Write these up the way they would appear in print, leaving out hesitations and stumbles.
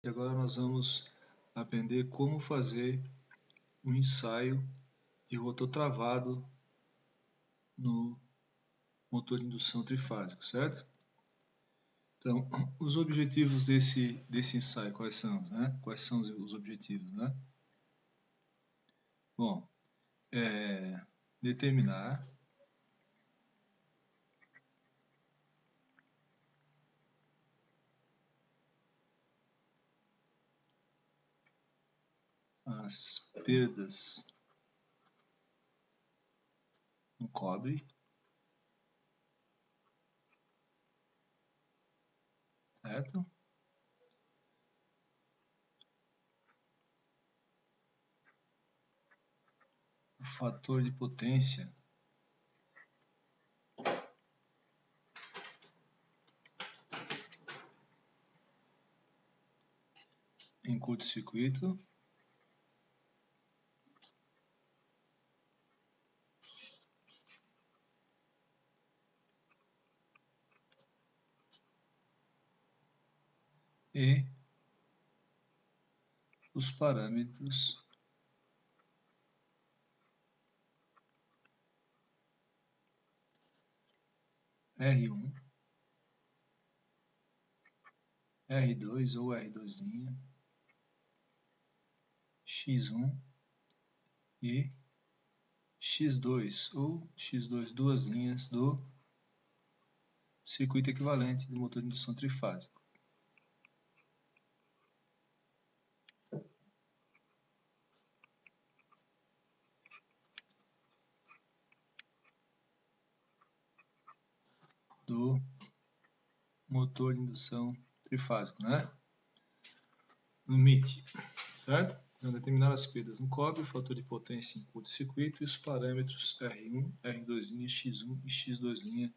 E agora nós vamos aprender como fazer um ensaio de rotor travado no motor de indução trifásico, certo? Então, os objetivos desse ensaio, quais são, né? Quais são os objetivos, né? Bom, determinar as perdas no cobre, certo? O fator de potência em curto-circuito e os parâmetros R1, R2 ou R2', X1 e X2 ou X2 duas linhas do circuito equivalente do motor de indução trifásico. Do motor de indução trifásico, né? No MIT, certo? Então, determinar as perdas no cobre, o fator de potência em curto-circuito e os parâmetros R1, R2', X1 e X2'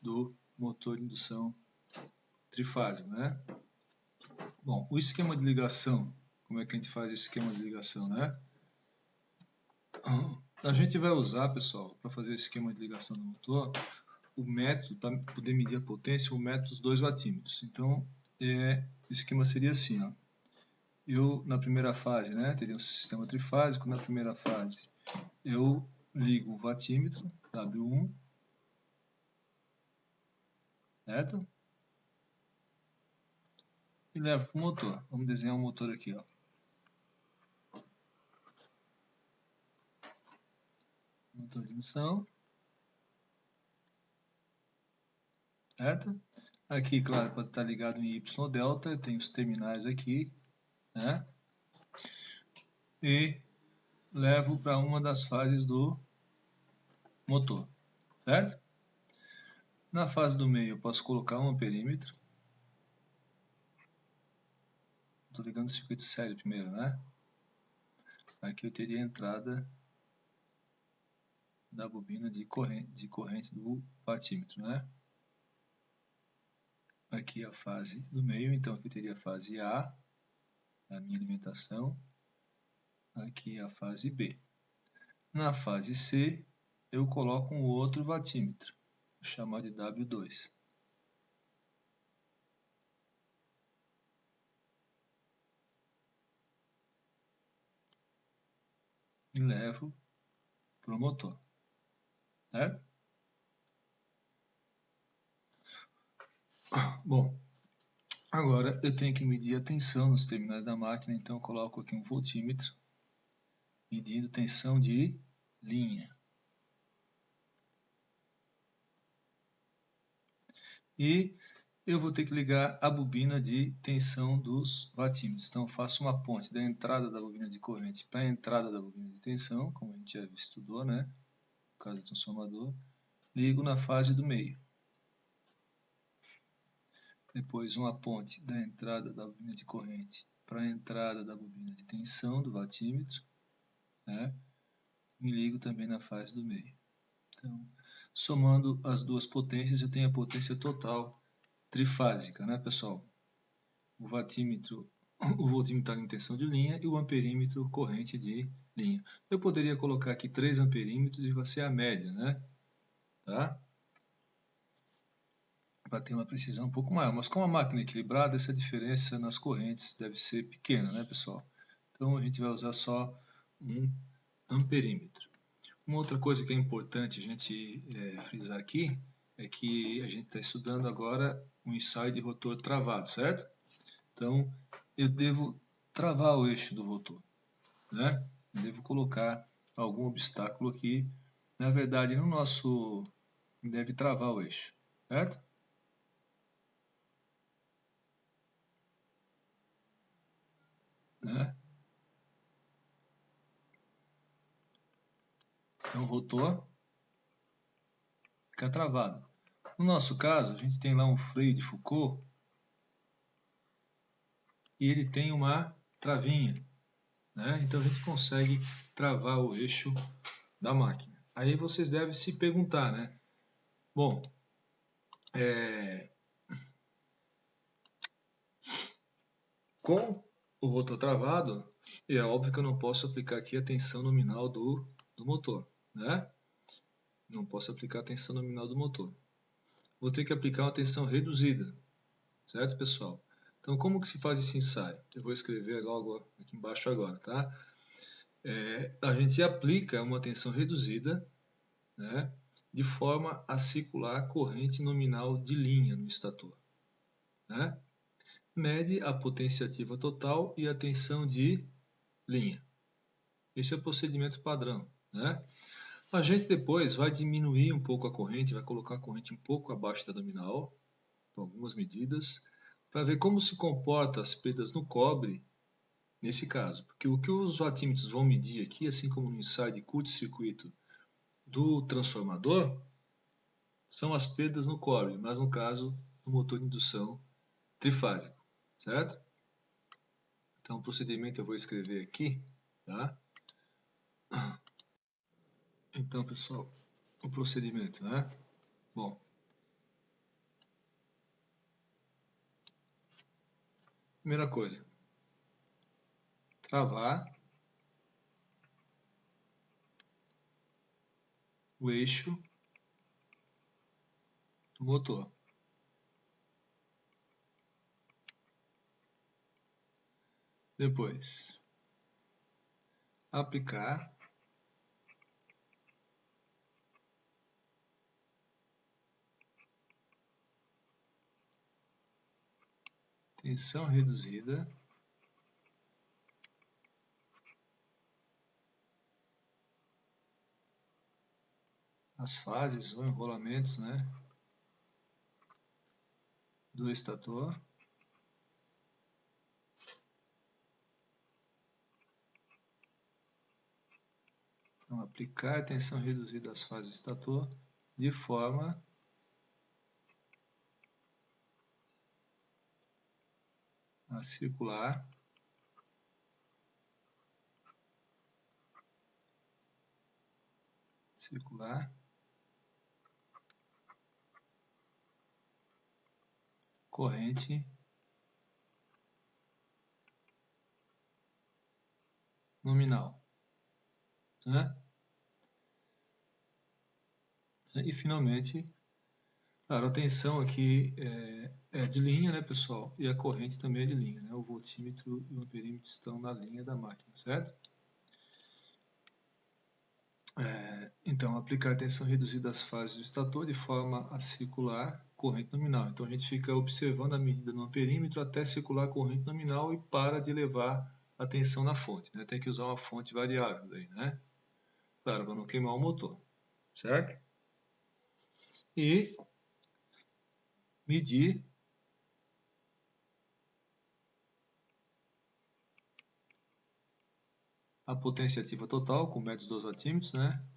do motor de indução trifásico, né? Bom, o esquema de ligação, como é que a gente faz esse esquema de ligação, né? A gente vai usar, pessoal, para fazer o esquema de ligação do motor, o método, para poder medir a potência, o método dos 2 watímetros. Então, o esquema seria assim, ó. Eu, na primeira fase, né, teria um sistema trifásico. Na primeira fase, eu ligo o watímetro, W1, certo? E levo para o motor. Vamos desenhar um motor aqui, ó. Motor de indução, certo? Aqui, claro, pode estar ligado em Y delta, tem os terminais aqui, né? E levo para uma das fases do motor, certo? Na fase do meio eu posso colocar um amperímetro. Estou ligando o circuito sério primeiro, né? Aqui eu teria a entrada da bobina de corrente do watímetro, né? Aqui a fase do meio, então aqui eu teria a fase A, a minha alimentação. Aqui a fase B. Na fase C, eu coloco um outro watímetro, vou chamar de W2. E levo para o motor, certo? Bom, agora eu tenho que medir a tensão nos terminais da máquina, então eu coloco aqui um voltímetro, medindo tensão de linha. E eu vou ter que ligar a bobina de tensão dos watímetros. Então eu faço uma ponte da entrada da bobina de corrente para a entrada da bobina de tensão, como a gente já estudou, né? No caso do transformador. Ligo na fase do meio. Depois uma ponte da entrada da bobina de corrente para a entrada da bobina de tensão do watímetro, né? E ligo também na fase do meio. Então, somando as duas potências, eu tenho a potência total trifásica, né, pessoal? O voltímetro está em tensão de linha e o amperímetro corrente de linha. Eu poderia colocar aqui 3 amperímetros e vai ser a média, né? Tá? para ter uma precisão um pouco maior. Mas com a máquina equilibrada, essa diferença nas correntes deve ser pequena, né, pessoal? Então a gente vai usar só um amperímetro. Uma outra coisa que é importante a gente frisar aqui é que a gente está estudando agora um ensaio de rotor travado, certo? Então eu devo travar o eixo do rotor, né? Eu devo colocar algum obstáculo aqui. Na verdade, no nosso deve travar o eixo, certo? Né? Então o rotor fica travado. No nosso caso, a gente tem lá um freio de Foucault e ele tem uma travinha, né? Então a gente consegue travar o eixo da máquina. Aí vocês devem se perguntar, né? Bom, com o rotor travado, é óbvio que eu não posso aplicar aqui a tensão nominal do motor, né? Não posso aplicar a tensão nominal do motor. Vou ter que aplicar uma tensão reduzida, certo, pessoal? Então, como que se faz esse ensaio? Eu vou escrever logo aqui embaixo agora, tá? A gente aplica uma tensão reduzida, né, de forma a circular a corrente nominal de linha no estator, né? Mede a potência ativa total e a tensão de linha. Esse é o procedimento padrão, né? A gente depois vai diminuir um pouco a corrente, vai colocar a corrente um pouco abaixo da nominal, com algumas medidas, para ver como se comportam as perdas no cobre nesse caso. Porque o que os watímetros vão medir aqui, assim como no ensaio de curto-circuito do transformador, são as perdas no cobre, mas no caso do motor de indução trifásico, certo? Então o procedimento eu vou escrever aqui, tá? Então, pessoal, o procedimento, né? Bom, primeira coisa, travar o eixo do motor. Depois, aplicar tensão reduzida as fases ou enrolamentos, né, do estator. Então, aplicar tensão reduzida às fases do estator de forma a circular corrente nominal, né? E finalmente, claro, a tensão aqui é de linha, né, pessoal? E a corrente também é de linha, né? O voltímetro e o amperímetro estão na linha da máquina, certo? Então, aplicar tensão reduzida às fases do estator de forma a circular corrente nominal. Então, a gente fica observando a medida no amperímetro até circular a corrente nominal e para de levar a tensão na fonte, né? Tem que usar uma fonte variável daí, né? Claro, para não queimar o motor, certo? E medir a potência ativa total com métodos 2 watímetros, né?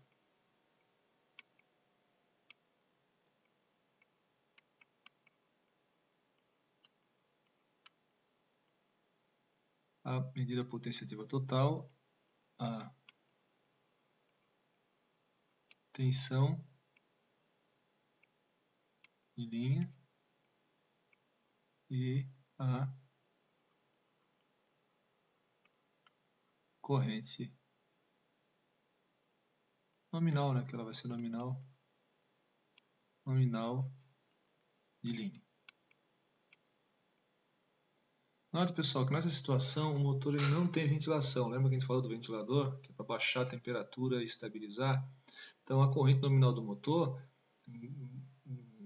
A medir a potência ativa total, a tensão de linha e a corrente nominal, né? Que ela vai ser nominal de linha. Nota, pessoal, que nessa situação o motor ele não tem ventilação. Lembra que a gente falou do ventilador? Que é para baixar a temperatura e estabilizar? Então, a corrente nominal do motor,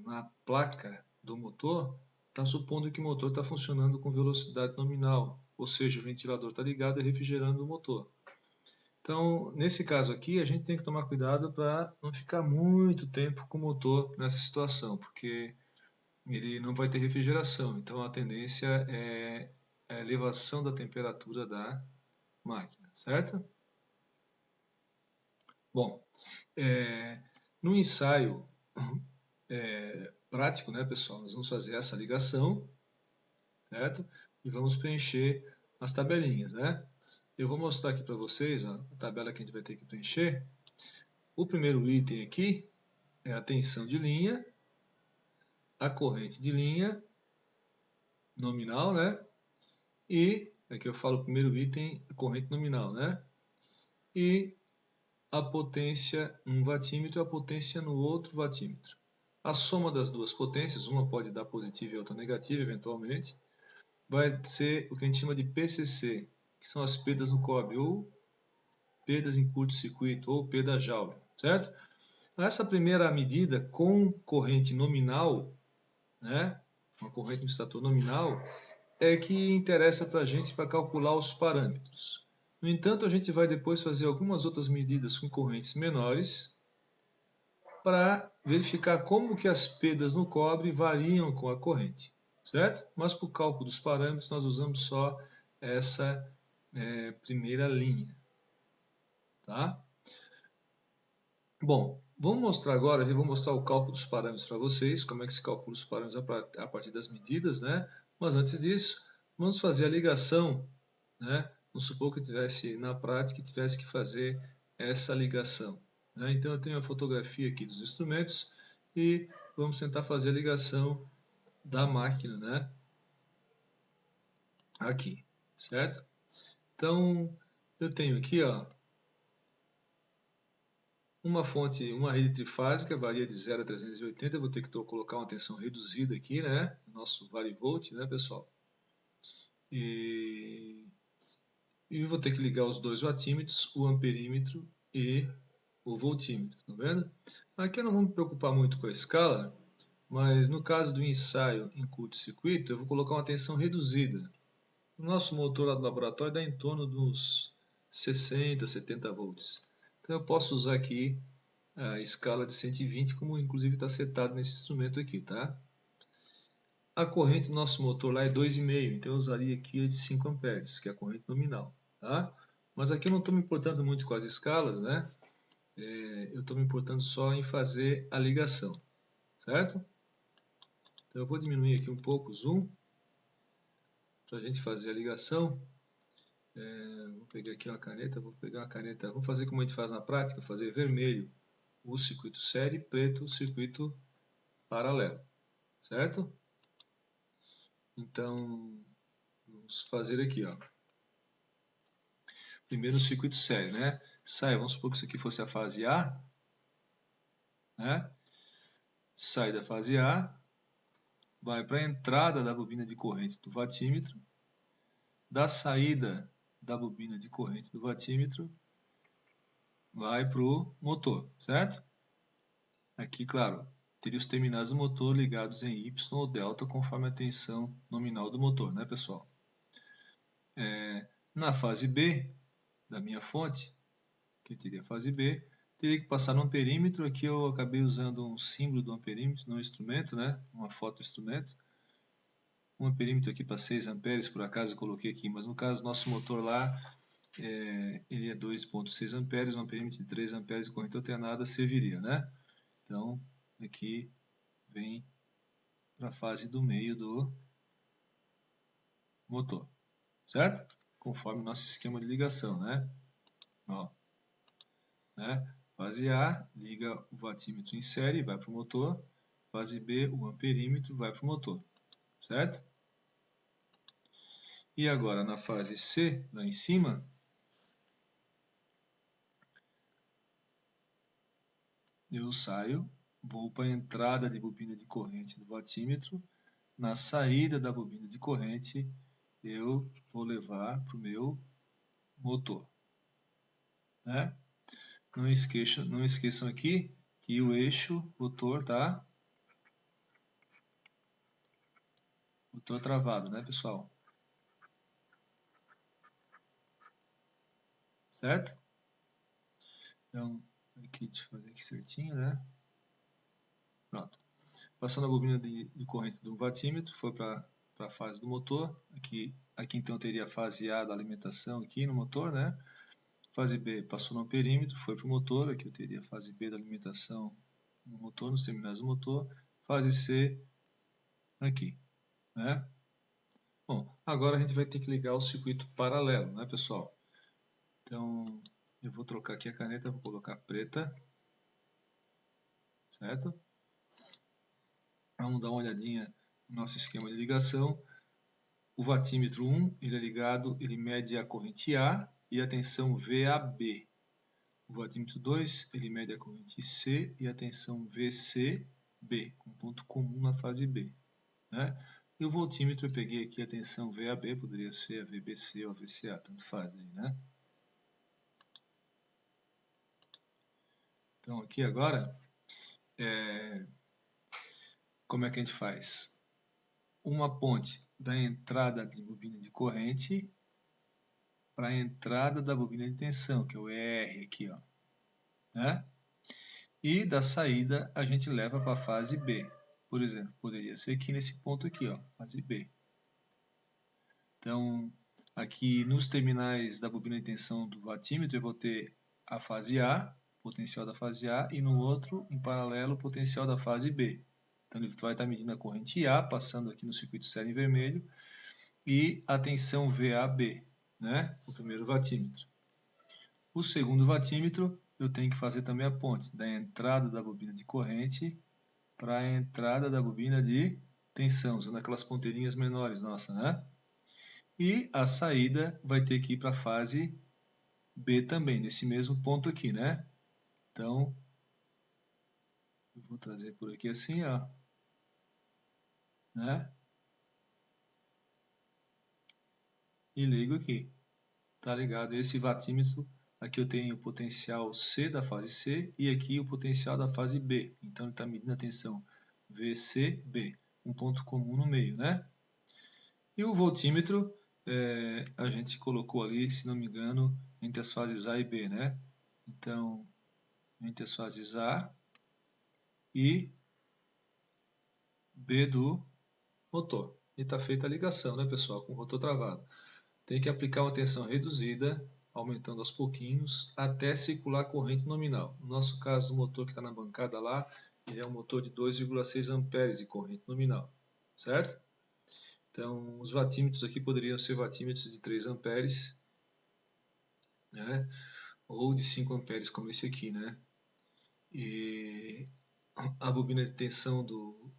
na placa do motor, está supondo que o motor está funcionando com velocidade nominal, ou seja, o ventilador está ligado e refrigerando o motor. Então, nesse caso aqui, a gente tem que tomar cuidado para não ficar muito tempo com o motor nessa situação, porque ele não vai ter refrigeração. Então, a tendência é a elevação da temperatura da máquina, certo? Bom, no ensaio prático, né, pessoal, nós vamos fazer essa ligação, certo? E vamos preencher as tabelinhas, né? Eu vou mostrar aqui para vocês a tabela que a gente vai ter que preencher. O primeiro item aqui é a tensão de linha, a corrente de linha nominal, né? E aqui eu falo o primeiro item, a corrente nominal, né? E a potência num watímetro e a potência no outro watímetro. A soma das duas potências, uma pode dar positiva e outra negativa eventualmente, vai ser o que a gente chama de PCC, que são as perdas no cobre, ou perdas em curto-circuito, ou perda Joule, certo? Essa primeira medida com corrente nominal, né, uma corrente no estator nominal, é que interessa para a gente para calcular os parâmetros. No entanto, a gente vai depois fazer algumas outras medidas com correntes menores para verificar como que as perdas no cobre variam com a corrente, certo? Mas para o cálculo dos parâmetros nós usamos só essa primeira linha, tá? Bom, vamos mostrar agora, eu vou mostrar o cálculo dos parâmetros para vocês, como é que se calcula os parâmetros a partir das medidas, né? Mas antes disso, vamos fazer a ligação, né? Vamos supor que tivesse na prática tivesse que fazer essa ligação, né? Então eu tenho a fotografia aqui dos instrumentos e vamos tentar fazer a ligação da máquina, né? Aqui, certo? Então eu tenho aqui, ó, uma fonte, uma rede trifásica, varia de 0 a 380, eu vou ter que colocar uma tensão reduzida aqui, né? Nosso varivolt, né, pessoal? E vou ter que ligar os dois watímetros, o amperímetro e o voltímetro, tá vendo? Aqui eu não vou me preocupar muito com a escala, mas no caso do ensaio em curto-circuito, eu vou colocar uma tensão reduzida. O nosso motor lá do laboratório dá em torno dos 60, 70 volts. Então eu posso usar aqui a escala de 120, como inclusive está setado nesse instrumento aqui, tá? A corrente do nosso motor lá é 2,5, então eu usaria aqui a de 5 amperes, que é a corrente nominal, tá? Mas aqui eu não estou me importando muito com as escalas, né? Eu estou me importando só em fazer a ligação, certo? Então eu vou diminuir aqui um pouco o zoom, para a gente fazer a ligação. Vou pegar aqui uma caneta, vamos fazer como a gente faz na prática, fazer vermelho o circuito série, preto o circuito paralelo, certo? Então, vamos fazer aqui, ó. Primeiro o circuito série, né? Vamos supor que isso aqui fosse a fase A, né? Sai da fase A, vai para a entrada da bobina de corrente do watímetro, da saída da bobina de corrente do watímetro, vai para o motor, certo? Aqui, claro, teria os terminais do motor ligados em Y ou delta conforme a tensão nominal do motor, né, pessoal? Na fase B da minha fonte, que teria a fase B, teria que passar no amperímetro. Aqui eu acabei usando um símbolo do amperímetro, não um instrumento, né? Uma foto do instrumento. Um amperímetro aqui para 6 amperes, por acaso eu coloquei aqui, mas no caso nosso motor lá, ele é 2,6 amperes, um amperímetro de 3 amperes de corrente alternada serviria, né? Então, aqui vem para a fase do meio do motor, certo? Conforme o nosso esquema de ligação, né? Ó, né? Fase A, liga o watímetro em série, vai para o motor. Fase B, o amperímetro vai para o motor, certo? E agora na fase C, lá em cima, eu saio vou para a entrada de bobina de corrente do vatímetro. Na saída da bobina de corrente, eu vou levar para o meu motor. Né? Não esqueçam aqui que o eixo rotor está travado, né, pessoal? Certo? Então, aqui, deixa eu fazer aqui certinho, né? Pronto. Passando a bobina de corrente do vatímetro, foi para a fase do motor. Aqui então teria a fase A da alimentação aqui no motor, né? Fase B passou no perímetro, foi para o motor. Aqui eu teria a fase B da alimentação no motor, nos terminais do motor. Fase C aqui, né? Bom, agora a gente vai ter que ligar o circuito paralelo, né, pessoal? Então, eu vou trocar aqui a caneta, vou colocar preta, certo? Vamos dar uma olhadinha no nosso esquema de ligação. O vatímetro 1, ele é ligado, ele mede a corrente A e a tensão VAB. O vatímetro 2, ele mede a corrente C e a tensão VCB, com ponto comum na fase B. Né? E o voltímetro, eu peguei aqui a tensão VAB, poderia ser a VBC ou a VCA, tanto faz aí, né? Então aqui agora, como é que a gente faz? Uma ponte da entrada de bobina de corrente para a entrada da bobina de tensão, que é o ER aqui, ó. Né? E da saída a gente leva para a fase B. Por exemplo, poderia ser aqui nesse ponto aqui, ó, fase B. Então, aqui nos terminais da bobina de tensão do vatímetro eu vou ter a fase A, potencial da fase A, e no outro, em paralelo, o potencial da fase B. Então ele vai estar medindo a corrente A, passando aqui no circuito sério em vermelho, e a tensão VAB, né? O primeiro vatímetro. O segundo vatímetro, eu tenho que fazer também a ponte da entrada da bobina de corrente para a entrada da bobina de tensão, usando aquelas ponteirinhas menores, nossa, né? E a saída vai ter que ir para a fase B também, nesse mesmo ponto aqui, né? Então, eu vou trazer por aqui assim, ó, né? E ligo aqui. Tá ligado? Esse vatímetro, aqui eu tenho o potencial C da fase C e aqui o potencial da fase B. Então, ele está medindo a tensão VCB, um ponto comum no meio, né? E o voltímetro, a gente colocou ali, se não me engano, entre as fases A e B, né? Então, entre as fases A e B do motor. E está feita a ligação, né, pessoal, com o rotor travado. Tem que aplicar uma tensão reduzida, aumentando aos pouquinhos, até circular a corrente nominal. No nosso caso, o motor que está na bancada lá, ele é um motor de 2,6 amperes de corrente nominal, certo? Então, os vatímetros aqui poderiam ser vatímetros de 3 amperes, né? Ou de 5 amperes, como esse aqui, né? E a bobina de tensão do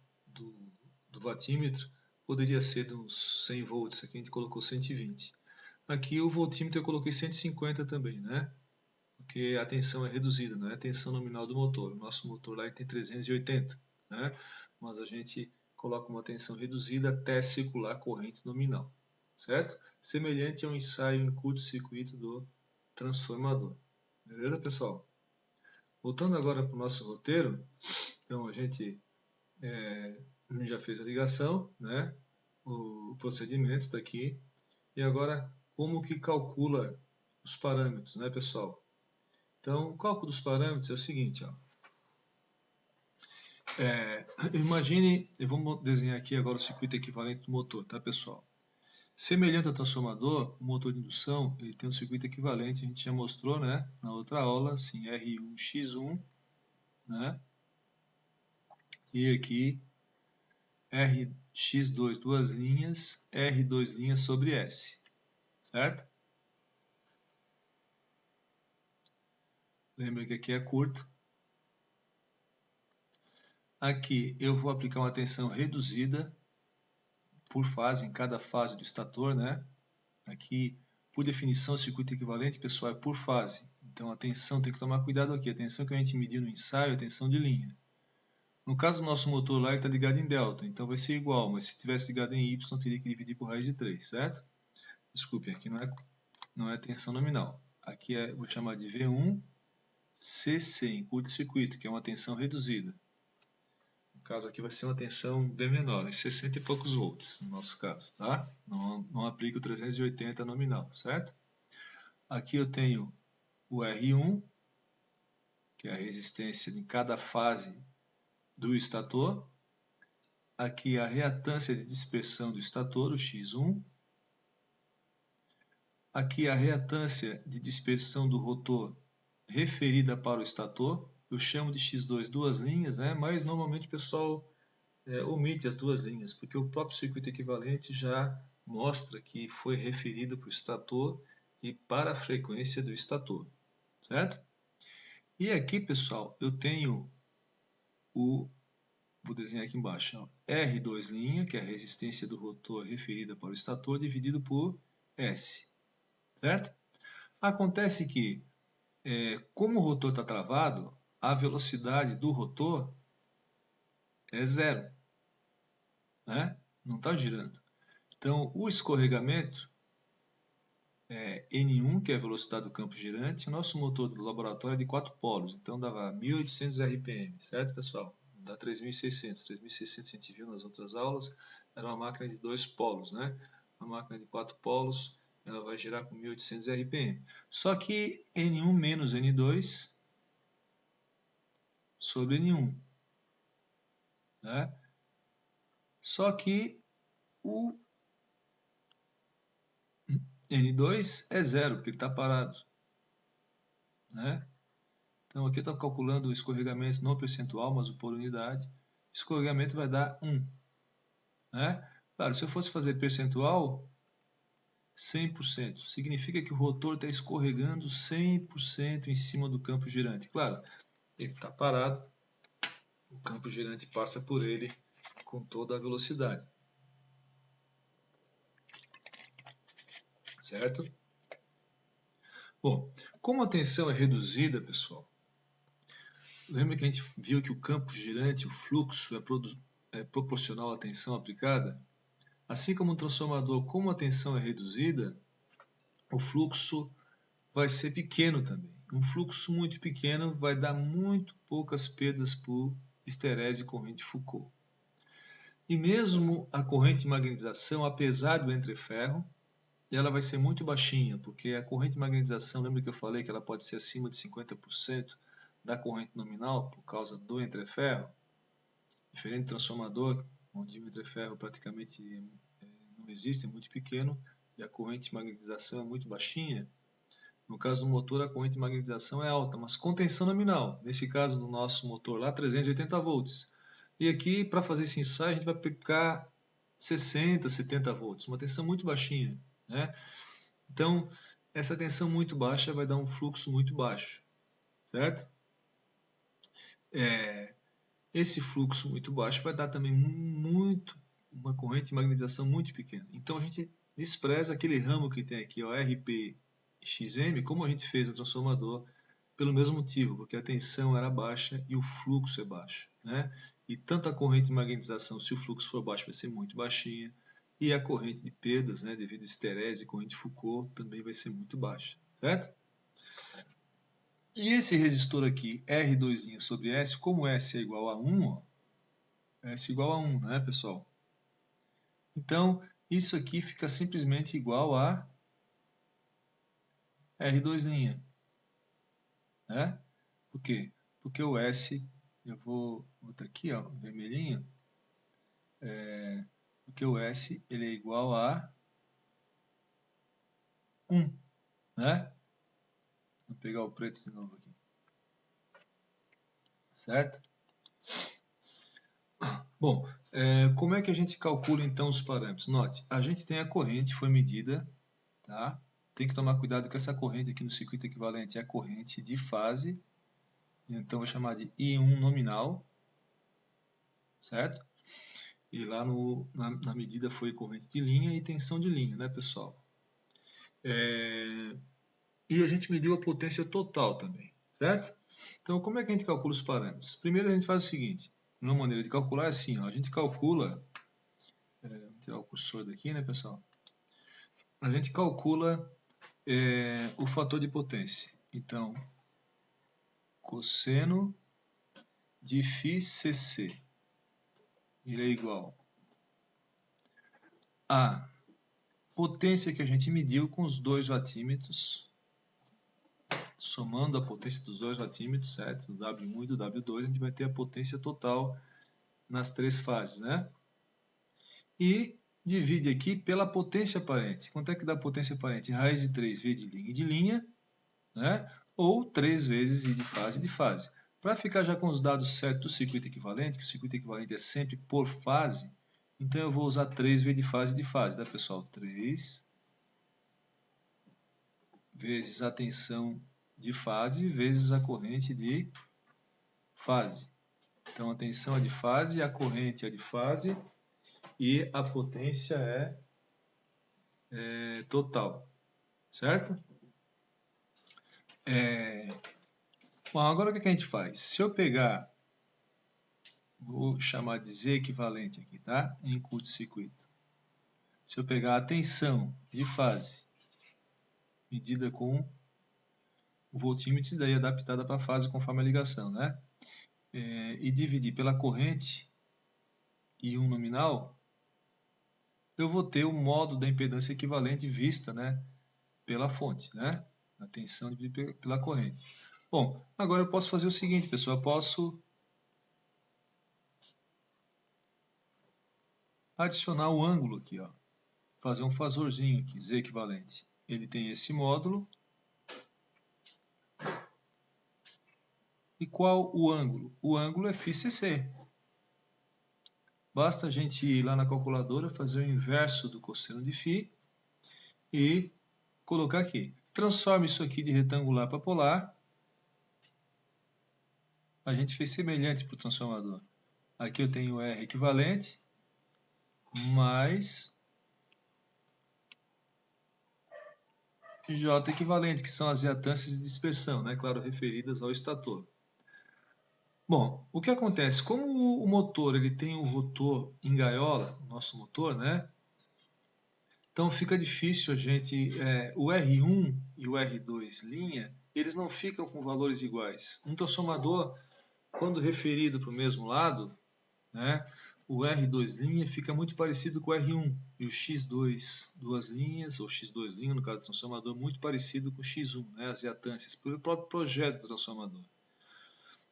vatímetro poderia ser de uns 100 volts, aqui a gente colocou 120. Aqui o voltímetro eu coloquei 150 também, né? Porque a tensão é reduzida, não é a tensão nominal do motor. O nosso motor lá tem 380, né? Mas a gente coloca uma tensão reduzida até circular a corrente nominal, certo? Semelhante ao ensaio em curto-circuito do transformador. Beleza, pessoal? Voltando agora para o nosso roteiro, então a gente já fez a ligação, né? O procedimento está aqui. E agora, como que calcula os parâmetros, né, pessoal? Então, o cálculo dos parâmetros é o seguinte, ó. Imagine, vamos desenhar aqui agora o circuito equivalente do motor, tá, pessoal? Semelhante ao transformador, o motor de indução ele tem um circuito equivalente, a gente já mostrou, né, na outra aula, assim, R1x1, né? E aqui Rx2 duas linhas, R2 linhas sobre S, certo? Lembra que aqui é curto. Aqui eu vou aplicar uma tensão reduzida por fase, em cada fase do estator, né? Aqui, por definição, o circuito equivalente, pessoal, é por fase. Então a tensão, tem que tomar cuidado aqui. A tensão que a gente mediu no ensaio é a tensão de linha. No caso do nosso motor lá, ele está ligado em delta, então vai ser igual, mas se tivesse ligado em y, teria que dividir por raiz de 3, certo? Desculpe, aqui não é tensão nominal. Aqui vou chamar de V1 CC, em curto-circuito, que é uma tensão reduzida. No caso aqui vai ser uma tensão bem menor, em 60 e poucos volts, no nosso caso, tá? Não aplica o 380 nominal, certo? Aqui eu tenho o R1, que é a resistência em cada fase do estator. Aqui a reatância de dispersão do estator, o X1. Aqui a reatância de dispersão do rotor referida para o estator. Eu chamo de X2 duas linhas, né? Mas normalmente o pessoal omite as duas linhas, porque o próprio circuito equivalente já mostra que foi referido para o estator e para a frequência do estator, certo? E aqui, pessoal, eu tenho vou desenhar aqui embaixo, ó, R2', que é a resistência do rotor referida para o estator, dividido por S, certo? Acontece que, como o rotor está travado, a velocidade do rotor é zero, né? Não está girando. Então, o escorregamento é N1, que é a velocidade do campo girante. O nosso motor do laboratório é de 4 polos, então dava 1.800 RPM, certo, pessoal? Dá 3.600. 3.600 a gente viu nas outras aulas, era uma máquina de 2 polos, né? Uma máquina de 4 polos, ela vai girar com 1.800 RPM. Só que N1 menos N2 sobre N1, né? Só que o N2 é zero, porque ele está parado, né? Então aqui eu estou calculando o escorregamento não percentual, mas por unidade. O escorregamento vai dar 1. Né? Claro, se eu fosse fazer percentual, 100%. Significa que o rotor está escorregando 100% em cima do campo girante. Claro, ele está parado, o campo girante passa por ele com toda a velocidade. Certo? Bom, como a tensão é reduzida, pessoal, lembra que a gente viu que o campo girante, o fluxo, é proporcional à tensão aplicada? Assim como um transformador, como a tensão é reduzida, o fluxo vai ser pequeno também. Um fluxo muito pequeno vai dar muito poucas perdas por esterese e corrente Foucault. E mesmo a corrente de magnetização, apesar do entreferro, ela vai ser muito baixinha, porque a corrente de magnetização, lembra que eu falei que ela pode ser acima de 50% da corrente nominal por causa do entreferro? Diferente do transformador, onde o entreferro praticamente não existe, é muito pequeno, e a corrente de magnetização é muito baixinha. No caso do motor, a corrente de magnetização é alta, mas com tensão nominal. Nesse caso do nosso motor lá, 380 volts. E aqui, para fazer esse ensaio, a gente vai aplicar 60, 70 volts, uma tensão muito baixinha, né? Então, essa tensão muito baixa vai dar um fluxo muito baixo, certo? Esse fluxo muito baixo vai dar também uma corrente de magnetização muito pequena. Então, a gente despreza aquele ramo que tem aqui, ó, RPXM, como a gente fez no transformador, pelo mesmo motivo, porque a tensão era baixa e o fluxo é baixo, né? E tanto a corrente de magnetização, se o fluxo for baixo, vai ser muito baixinha, e a corrente de perdas, né, devido a esterese e corrente de Foucault, também vai ser muito baixa, certo? E esse resistor aqui, R2' sobre S, como S é igual a 1, ó, S igual a 1, né, pessoal? Então, isso aqui fica simplesmente igual a R2', né? Por quê? Porque o S, eu vou botar aqui, ó, vermelhinho, porque o S ele é igual a 1, né? Vou pegar o preto de novo aqui. Certo? Bom, como é que a gente calcula então os parâmetros? Note, a gente tem a corrente, foi medida, tá? Tem que tomar cuidado com essa corrente aqui no circuito equivalente, é a corrente de fase, então vou chamar de I1 nominal, certo? E lá na medida foi corrente de linha e tensão de linha, né, pessoal? E a gente mediu a potência total também, certo? Então, como é que a gente calcula os parâmetros? Primeiro a gente faz o seguinte, uma maneira de calcular é assim, ó, a gente calcula, vou tirar o cursor daqui, né, pessoal? A gente calcula o fator de potência. Então, cosseno de φCc ele é igual a potência que a gente mediu com os dois watímetros, somando a potência dos dois watímetros, certo? Do W1 e do W2, a gente vai ter a potência total nas três fases, né? E divide aqui pela potência aparente. Quanto é que dá a potência aparente? Raiz de 3 V de linha, né? Ou 3 vezes I de fase. Para ficar já com os dados certos do circuito equivalente, que o circuito equivalente é sempre por fase, então eu vou usar 3 V de fase, tá, pessoal? 3 vezes a tensão de fase vezes a corrente de fase. Então a tensão é de fase, a corrente é de fase e a potência é total, certo? Bom, agora o que a gente faz? Se eu pegar, vou chamar de Z equivalente aqui, tá? Em curto-circuito. Se eu pegar a tensão de fase medida com o voltímetro e daí adaptada para a fase conforme a ligação, né? E dividir pela corrente I1 nominal, eu vou ter o módulo da impedância equivalente vista, né, pela fonte, né? A tensão dividida pela corrente. Bom, agora eu posso fazer o seguinte, pessoal, eu posso adicionar o ângulo aqui, ó. Fazer um fasorzinho aqui, Z equivalente. Ele tem esse módulo. E qual o ângulo? O ângulo é φCc. Basta a gente ir lá na calculadora, fazer o inverso do cosseno de φ e colocar aqui. Transforma isso aqui de retangular para polar. A gente fez semelhante para o transformador. Aqui eu tenho R equivalente mais J equivalente, que são as reatâncias de dispersão, né? Claro, referidas ao estator. Bom, o que acontece? Como o motor ele tem o rotor em gaiola, o nosso motor, né? Então fica difícil a gente... o R1 e o R2 linha, eles não ficam com valores iguais. Um transformador, quando referido para o mesmo lado, né? O R2 linha fica muito parecido com o R1 e o X2 duas linhas, ou X2 linha, no caso do transformador, muito parecido com o X1, né, as reatâncias, pelo próprio projeto do transformador.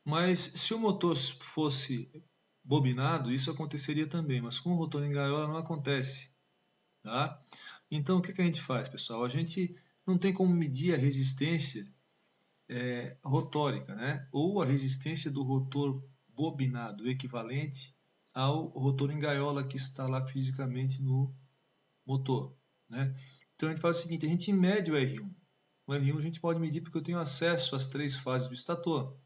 Mas se o motor fosse bobinado, isso aconteceria também, mas com o rotor em gaiola não acontece. Tá? Então o que a gente faz, pessoal? A gente não tem como medir a resistência rotórica, né? Ou a resistência do rotor bobinado, equivalente ao rotor em gaiola que está lá fisicamente no motor, né? Então a gente faz o seguinte, a gente mede o R1. O R1 a gente pode medir porque eu tenho acesso às três fases do estator,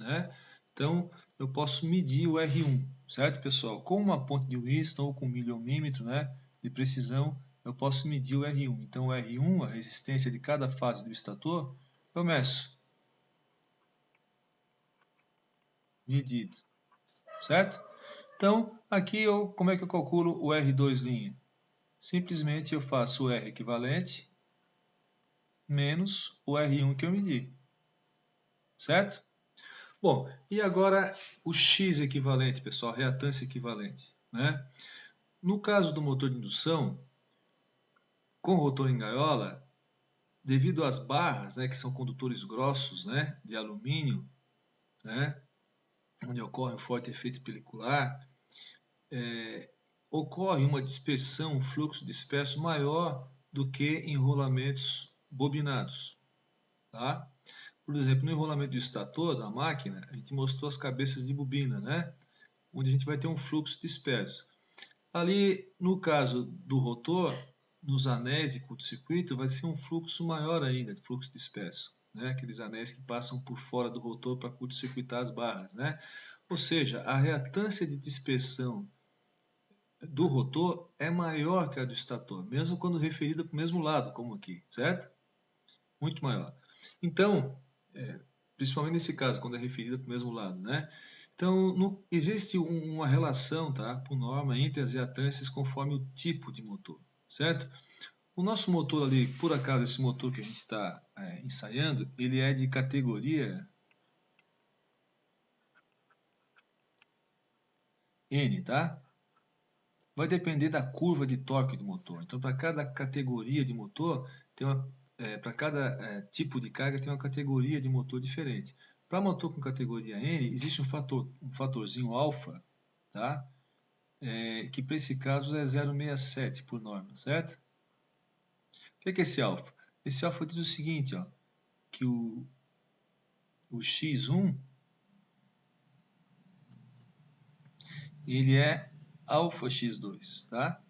né? Então eu posso medir o R1, certo, pessoal? Com uma ponte de Wheaton ou com miliohmímetro, né, de precisão, eu posso medir o R1. Então o R1, a resistência de cada fase do estator, eu meço. Medido, certo? Então, aqui como é que eu calculo o R2'? Simplesmente eu faço o R equivalente menos o R1 que eu medi, certo? Bom, e agora o X equivalente, pessoal, reatância equivalente, né? No caso do motor de indução, com rotor em gaiola, devido às barras, né, que são condutores grossos, né, de alumínio, né, onde ocorre um forte efeito pelicular, ocorre uma dispersão, um fluxo disperso maior do que em rolamentos bobinados. Tá? Por exemplo, no enrolamento do estator da máquina, a gente mostrou as cabeças de bobina, né? Onde a gente vai ter um fluxo disperso. Ali, no caso do rotor, nos anéis de curto-circuito, vai ser um fluxo maior ainda, de fluxo disperso. Né? Aqueles anéis que passam por fora do rotor para curto-circuitar as barras. Né? Ou seja, a reatância de dispersão do rotor é maior que a do estator, mesmo quando referida para o mesmo lado, como aqui, certo? Muito maior. Então, principalmente nesse caso, quando é referida para o mesmo lado, né? Então, existe uma relação, tá, por norma, entre as reatâncias conforme o tipo de motor, certo? O nosso motor ali, por acaso, esse motor que a gente está ensaiando, ele é de categoria N, tá? Vai depender da curva de torque do motor. Então, para cada categoria de motor, para cada tipo de carga, tem uma categoria de motor diferente. Para motor com categoria N, existe um fatorzinho alfa, tá? Que para esse caso é 0,67 por norma, certo? O que é esse alfa? Esse alfa diz o seguinte, ó, que o X1 ele é alfa X2, tá?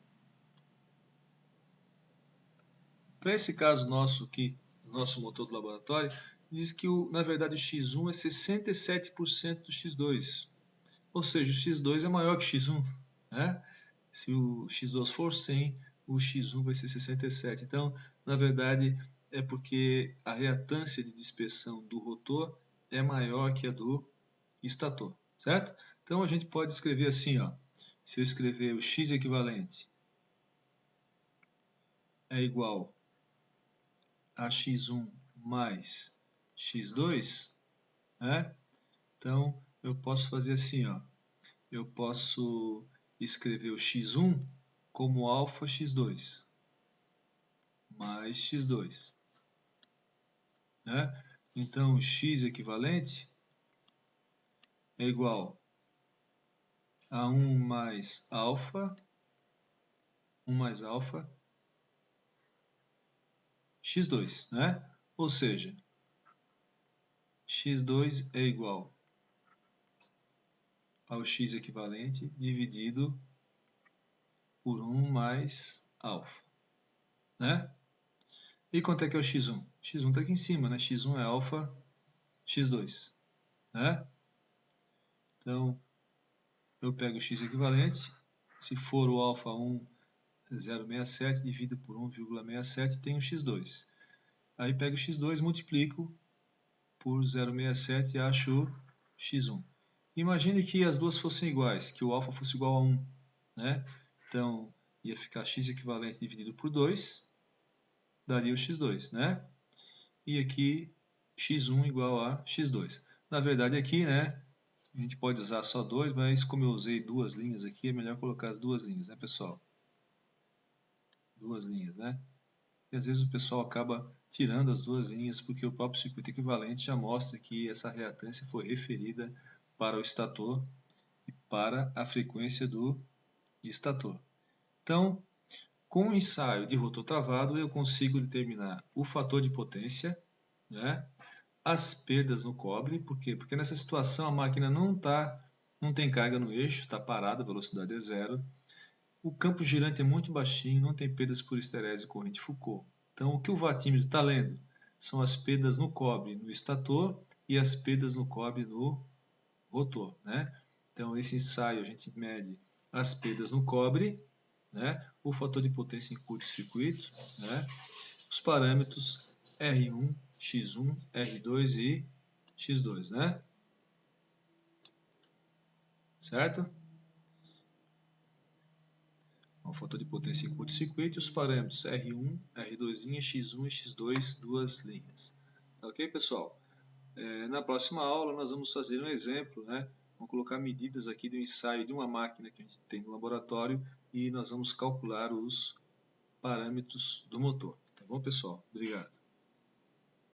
Para esse caso nosso aqui, nosso motor do laboratório, diz que na verdade o X1 é 67% do X2. Ou seja, o X2 é maior que o X1, né? Se o X2 for 100, o X1 vai ser 67. Então, na verdade, é porque a reatância de dispersão do rotor é maior que a do estator, certo? Então, a gente pode escrever assim, ó. Se eu escrever o X equivalente é igual a X1 mais X2, né? Então, eu posso fazer assim, ó. Eu posso escrever o X1 como alfa X2 mais X2, né? Então, o X equivalente é igual a 1 mais alfa, X2, né? Ou seja, X2 é igual ao X equivalente dividido por 1 mais alfa, né? E quanto é que é o X1? X1 está aqui em cima, né? X1 é alfa X2, né? Então, eu pego o X equivalente, se for o alfa 1, 0,67, divido por 1,67, tenho X2. Aí pego o X2, multiplico por 0,67 e acho o X1. Imagine que as duas fossem iguais, que o alfa fosse igual a 1, né? Então, ia ficar X equivalente dividido por 2, daria o X2, né? E aqui, X1 igual a X2. Na verdade, aqui, né, a gente pode usar só 2, mas como eu usei duas linhas aqui, é melhor colocar as duas linhas, né, pessoal? Duas linhas, né? E às vezes o pessoal acaba tirando as duas linhas, porque o próprio circuito equivalente já mostra que essa reatância foi referida para o estator e para a frequência do estator. Então, com o ensaio de rotor travado, eu consigo determinar o fator de potência, né? As perdas no cobre, por quê? Porque nessa situação a máquina não tem carga no eixo, está parada, a velocidade é zero. O campo girante é muito baixinho, não tem perdas por esterese e corrente Foucault. Então, o que o vatímetro está lendo são as perdas no cobre no estator e as perdas no cobre no rotor, né? Então, esse ensaio a gente mede as perdas no cobre, né? O fator de potência em curto-circuito, né? Os parâmetros R1, X1, R2 e X2, né? Certo? O fator de potência em curto-circuito e os parâmetros R1, R2', X1 e X2, duas linhas. Ok, pessoal? Na próxima aula nós vamos fazer um exemplo, né? Vamos colocar medidas aqui do ensaio de uma máquina que a gente tem no laboratório e nós vamos calcular os parâmetros do motor. Tá bom, pessoal? Obrigado.